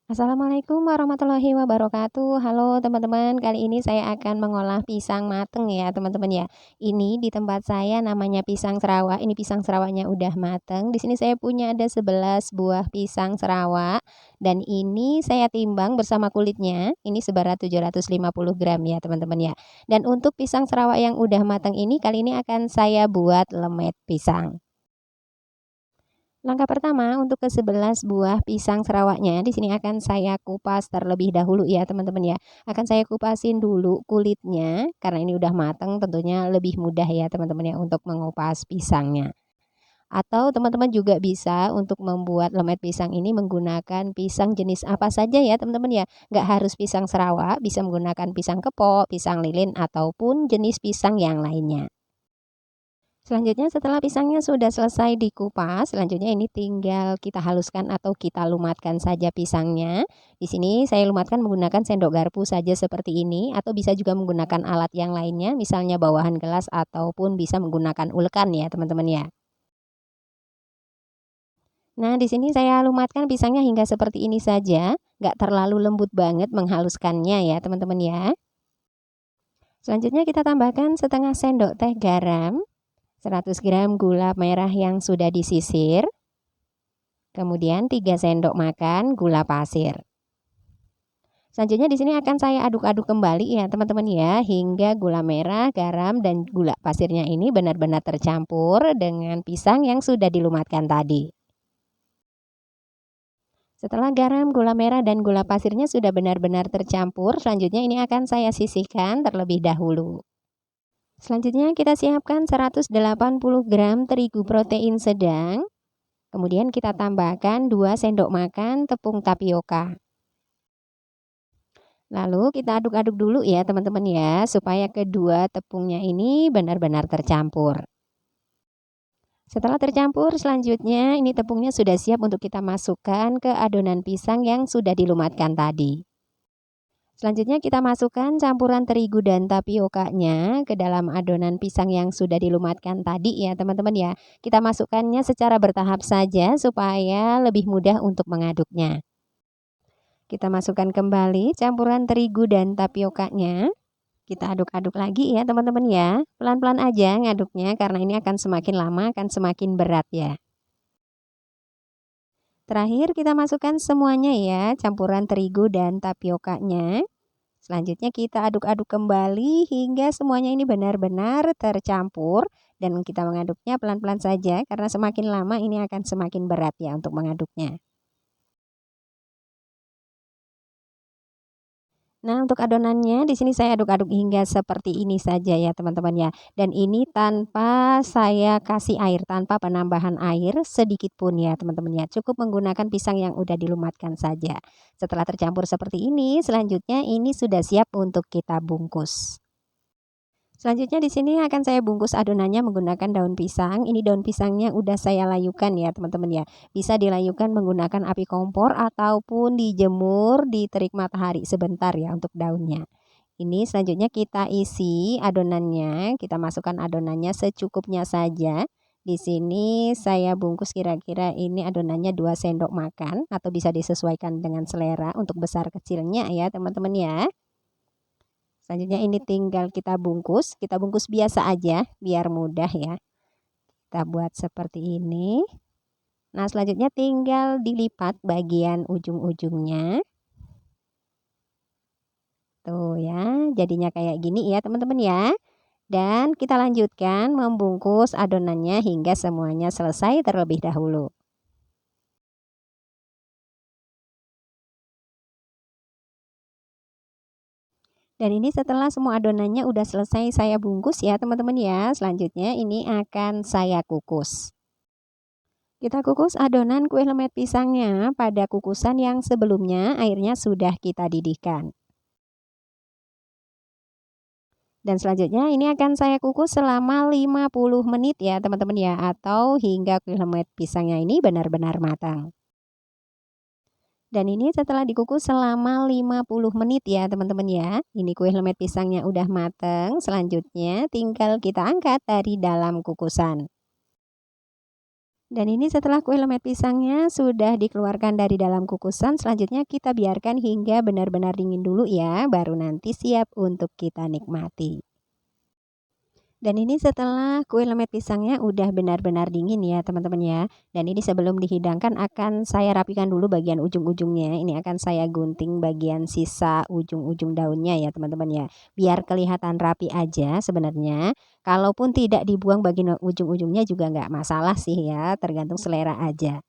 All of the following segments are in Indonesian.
Assalamualaikum warahmatullahi wabarakatuh. Halo teman-teman, kali ini saya akan mengolah pisang mateng ya teman-teman ya. Ini di tempat saya namanya pisang serawak. Ini pisang serawaknya udah mateng. Di sini saya punya ada 11 buah pisang serawak dan ini saya timbang bersama kulitnya. Ini seberat 750 gram ya teman-teman ya. Dan untuk pisang serawak yang udah mateng ini kali ini akan saya buat lemet pisang. Langkah pertama untuk ke-11 buah pisang serawaknya, di sini akan saya kupas terlebih dahulu ya teman-teman ya. Akan saya kupasin dulu kulitnya, karena ini udah matang tentunya lebih mudah ya teman-teman ya untuk mengupas pisangnya. Atau teman-teman juga bisa untuk membuat lemet pisang ini menggunakan pisang jenis apa saja ya teman-teman ya. Nggak harus pisang serawak, bisa menggunakan pisang kepok, pisang lilin, ataupun jenis pisang yang lainnya. Selanjutnya setelah pisangnya sudah selesai dikupas, selanjutnya ini tinggal kita haluskan atau kita lumatkan saja pisangnya. Di sini saya lumatkan menggunakan sendok garpu saja seperti ini atau bisa juga menggunakan alat yang lainnya, misalnya bawahan gelas ataupun bisa menggunakan ulekan ya, teman-teman ya. Nah, di sini saya lumatkan pisangnya hingga seperti ini saja, nggak terlalu lembut banget menghaluskannya ya, teman-teman ya. Selanjutnya kita tambahkan setengah sendok teh garam, 100 gram gula merah yang sudah disisir, kemudian 3 sendok makan gula pasir. Selanjutnya di sini akan saya aduk-aduk kembali ya teman-teman ya, hingga gula merah, garam, dan gula pasirnya ini benar-benar tercampur dengan pisang yang sudah dilumatkan tadi. Setelah garam, gula merah, dan gula pasirnya sudah benar-benar tercampur, selanjutnya ini akan saya sisihkan terlebih dahulu. Selanjutnya kita siapkan 180 gram terigu protein sedang. Kemudian kita tambahkan 2 sendok makan tepung tapioka. Lalu kita aduk-aduk dulu ya teman-teman ya, supaya kedua tepungnya ini benar-benar tercampur. Setelah tercampur, selanjutnya ini tepungnya sudah siap untuk kita masukkan ke adonan pisang yang sudah dilumatkan tadi. Selanjutnya kita masukkan campuran terigu dan tapiokanya ke dalam adonan pisang yang sudah dilumatkan tadi ya teman-teman ya. Kita masukkannya secara bertahap saja supaya lebih mudah untuk mengaduknya. Kita masukkan kembali campuran terigu dan tapiokanya. Kita aduk-aduk lagi ya teman-teman ya. Pelan-pelan aja ngaduknya karena ini akan semakin lama akan semakin berat ya. Terakhir kita masukkan semuanya ya, campuran terigu dan tapiokanya. Selanjutnya kita aduk-aduk kembali hingga semuanya ini benar-benar tercampur dan kita mengaduknya pelan-pelan saja karena semakin lama ini akan semakin berat ya untuk mengaduknya. Nah, untuk adonannya di sini saya aduk-aduk hingga seperti ini saja ya teman-teman ya. Dan ini tanpa saya kasih air, tanpa penambahan air sedikit pun ya teman-teman ya. Cukup menggunakan pisang yang udah dilumatkan saja. Setelah tercampur seperti ini, selanjutnya ini sudah siap untuk kita bungkus. Selanjutnya di sini akan saya bungkus adonannya menggunakan daun pisang. Ini daun pisangnya udah saya layukan ya teman-teman ya. Bisa dilayukan menggunakan api kompor ataupun dijemur di terik matahari sebentar ya untuk daunnya. Ini selanjutnya kita isi adonannya, kita masukkan adonannya secukupnya saja. Di sini saya bungkus kira-kira ini adonannya 2 sendok makan atau bisa disesuaikan dengan selera untuk besar kecilnya ya teman-teman ya. Selanjutnya ini tinggal kita bungkus biasa aja biar mudah ya. Kita buat seperti ini. Nah, selanjutnya tinggal dilipat bagian ujung-ujungnya. Tuh ya, jadinya kayak gini ya teman-teman ya. Dan kita lanjutkan membungkus adonannya hingga semuanya selesai terlebih dahulu. Dan ini setelah semua adonannya udah selesai saya bungkus ya teman-teman ya. Selanjutnya ini akan saya kukus. Kita kukus adonan kue lemet pisangnya pada kukusan yang sebelumnya airnya sudah kita didihkan. Dan selanjutnya ini akan saya kukus selama 50 menit ya teman-teman ya, atau hingga kue lemet pisangnya ini benar-benar matang. Dan ini setelah dikukus selama 50 menit ya teman-teman ya. Ini kue lemet pisangnya udah matang. Selanjutnya tinggal kita angkat dari dalam kukusan. Dan ini setelah kue lemet pisangnya sudah dikeluarkan dari dalam kukusan, selanjutnya kita biarkan hingga benar-benar dingin dulu ya, baru nanti siap untuk kita nikmati. Dan ini setelah kue lemet pisangnya udah benar-benar dingin ya teman-teman ya. Dan ini sebelum dihidangkan akan saya rapikan dulu bagian ujung-ujungnya. Ini akan saya gunting bagian sisa ujung-ujung daunnya ya teman-teman ya. Biar kelihatan rapi aja sebenarnya. Kalaupun tidak dibuang bagian ujung-ujungnya juga nggak masalah sih ya, tergantung selera aja.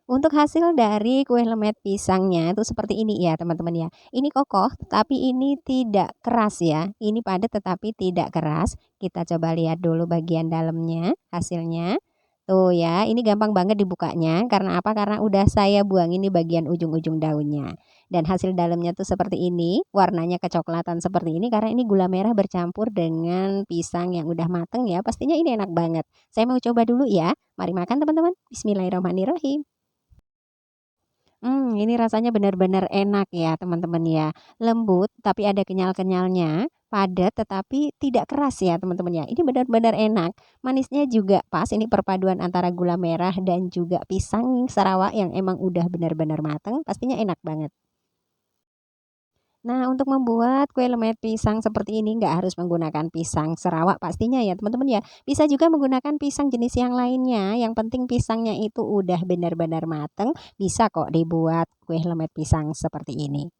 Untuk hasil dari kue lemet pisangnya itu seperti ini ya teman-teman ya. Ini kokoh tapi ini tidak keras ya. Ini padat tetapi tidak keras. Kita coba lihat dulu bagian dalamnya hasilnya. Tuh ya, ini gampang banget dibukanya. Karena apa? Karena udah saya buang ini bagian ujung-ujung daunnya. Dan hasil dalamnya tuh seperti ini. Warnanya kecoklatan seperti ini karena ini gula merah bercampur dengan pisang yang udah mateng ya. Pastinya ini enak banget. Saya mau coba dulu ya. Mari makan teman-teman. Bismillahirrahmanirrahim. Ini rasanya benar-benar enak ya teman-teman ya. Lembut tapi ada kenyal-kenyalnya, padat tetapi tidak keras ya teman-teman ya. Ini benar-benar enak. Manisnya juga pas, ini perpaduan antara gula merah dan juga pisang Sarawak yang emang udah benar-benar mateng, pastinya enak banget. Nah, untuk membuat kue lemet pisang seperti ini nggak harus menggunakan pisang Sarawak pastinya ya teman-teman ya. Bisa juga menggunakan pisang jenis yang lainnya, yang penting pisangnya itu udah benar-benar mateng, bisa kok dibuat kue lemet pisang seperti ini.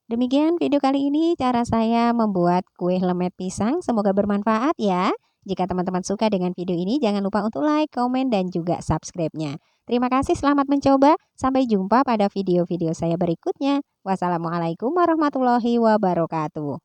Demikian video kali ini cara saya membuat kue lemet pisang, semoga bermanfaat ya. Jika teman-teman suka dengan video ini jangan lupa untuk like, komen, dan juga subscribe-nya. Terima kasih selamat mencoba, sampai jumpa pada video-video saya berikutnya. Wassalamualaikum warahmatullahi wabarakatuh.